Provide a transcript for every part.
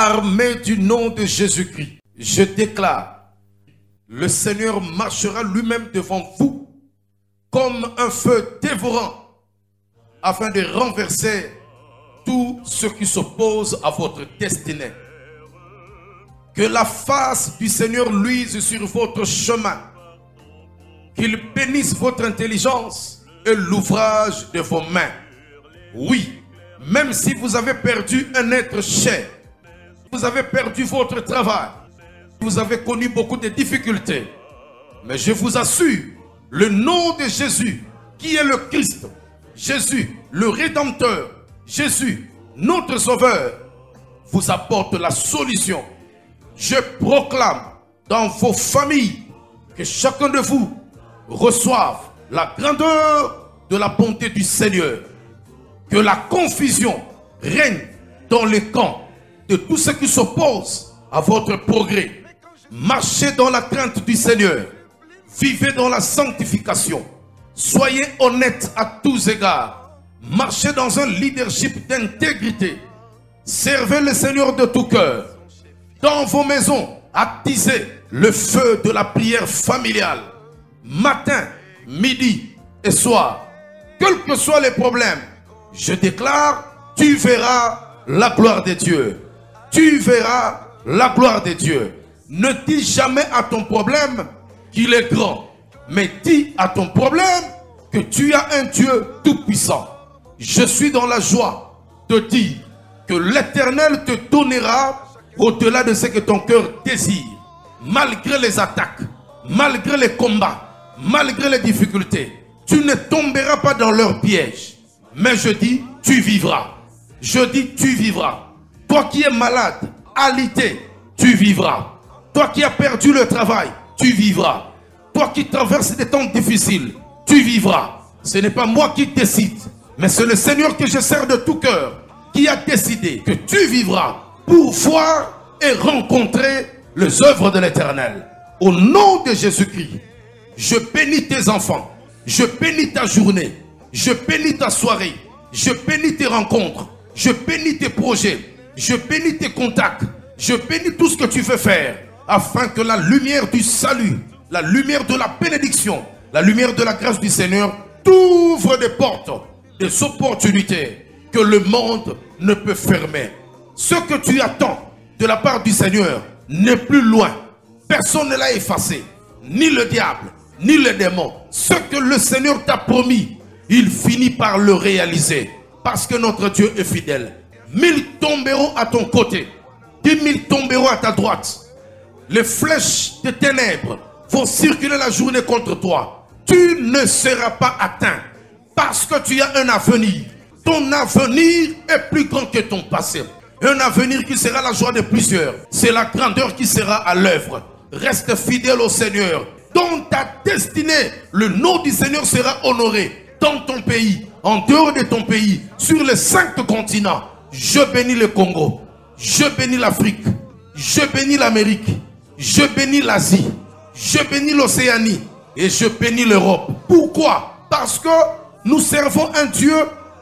Armé du nom de Jésus-Christ, je déclare, le Seigneur marchera lui-même devant vous comme un feu dévorant afin de renverser tout ce qui s'oppose à votre destinée. Que la face du Seigneur luise sur votre chemin. Qu'il bénisse votre intelligence et l'ouvrage de vos mains. Oui, même si vous avez perdu un être cher, vous avez perdu votre travail, vous avez connu beaucoup de difficultés, mais je vous assure, le nom de Jésus, qui est le Christ, Jésus, le Rédempteur, Jésus, notre Sauveur, vous apporte la solution. Je proclame dans vos familles que chacun de vous reçoive la grandeur de la bonté du Seigneur. Que la confusion règne dans les camps de tous ceux qui s'opposent à votre progrès. Marchez dans la crainte du Seigneur. Vivez dans la sanctification. Soyez honnêtes à tous égards. Marchez dans un leadership d'intégrité. Servez le Seigneur de tout cœur. Dans vos maisons, attisez le feu de la prière familiale. Matin, midi et soir. Quels que soient les problèmes, je déclare, tu verras la gloire de Dieu. Tu verras la gloire de Dieu. Ne dis jamais à ton problème qu'il est grand, mais dis à ton problème que tu as un Dieu tout-puissant. Je suis dans la joie de dire que l'Éternel te donnera au-delà de ce que ton cœur désire. Malgré les attaques, malgré les combats, malgré les difficultés, tu ne tomberas pas dans leur piège. Mais je dis, tu vivras. Je dis, tu vivras. Toi qui es malade, alité, tu vivras. Toi qui as perdu le travail, tu vivras. Toi qui traverses des temps difficiles, tu vivras. Ce n'est pas moi qui décide, mais c'est le Seigneur que je sers de tout cœur qui a décidé que tu vivras pour voir et rencontrer les œuvres de l'Éternel. Au nom de Jésus-Christ, je bénis tes enfants, je bénis ta journée, je bénis ta soirée, je bénis tes rencontres, je bénis tes projets, je bénis tes contacts, je bénis tout ce que tu veux faire, afin que la lumière du salut, la lumière de la bénédiction, la lumière de la grâce du Seigneur t'ouvre des portes, des opportunités que le monde ne peut fermer. Ce que tu attends de la part du Seigneur n'est plus loin. Personne ne l'a effacé, ni le diable, ni les démons. Ce que le Seigneur t'a promis, il finit par le réaliser. Parce que notre Dieu est fidèle. 1000 tomberont à ton côté, 10 000 tomberont à ta droite. Les flèches des ténèbres vont circuler la journée contre toi. Tu ne seras pas atteint parce que tu as un avenir. Ton avenir est plus grand que ton passé. Un avenir qui sera la joie de plusieurs. C'est la grandeur qui sera à l'œuvre. Reste fidèle au Seigneur. Dans ta destinée, le nom du Seigneur sera honoré. Dans ton pays, en dehors de ton pays, sur les 5 continents. Je bénis le Congo. Je bénis l'Afrique. Je bénis l'Amérique. Je bénis l'Asie. Je bénis l'Océanie. Et je bénis l'Europe. Pourquoi? Parce que nous servons un Dieu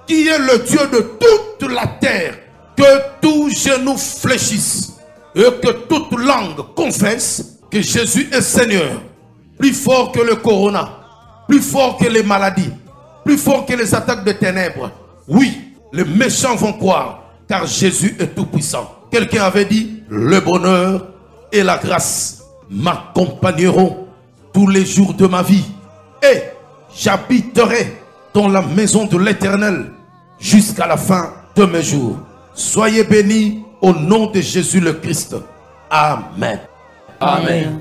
qui est le Dieu de toute la terre. Que tout genou fléchisse et que toute langue confesse que Jésus est Seigneur. Plus fort que le corona, plus fort que les maladies, plus fort que les attaques de ténèbres. Oui, les méchants vont croire, car Jésus est tout puissant. Quelqu'un avait dit, le bonheur et la grâce m'accompagneront tous les jours de ma vie. Et j'habiterai dans la maison de l'Éternel jusqu'à la fin de mes jours. Soyez bénis au nom de Jésus le Christ. Amen. Amen.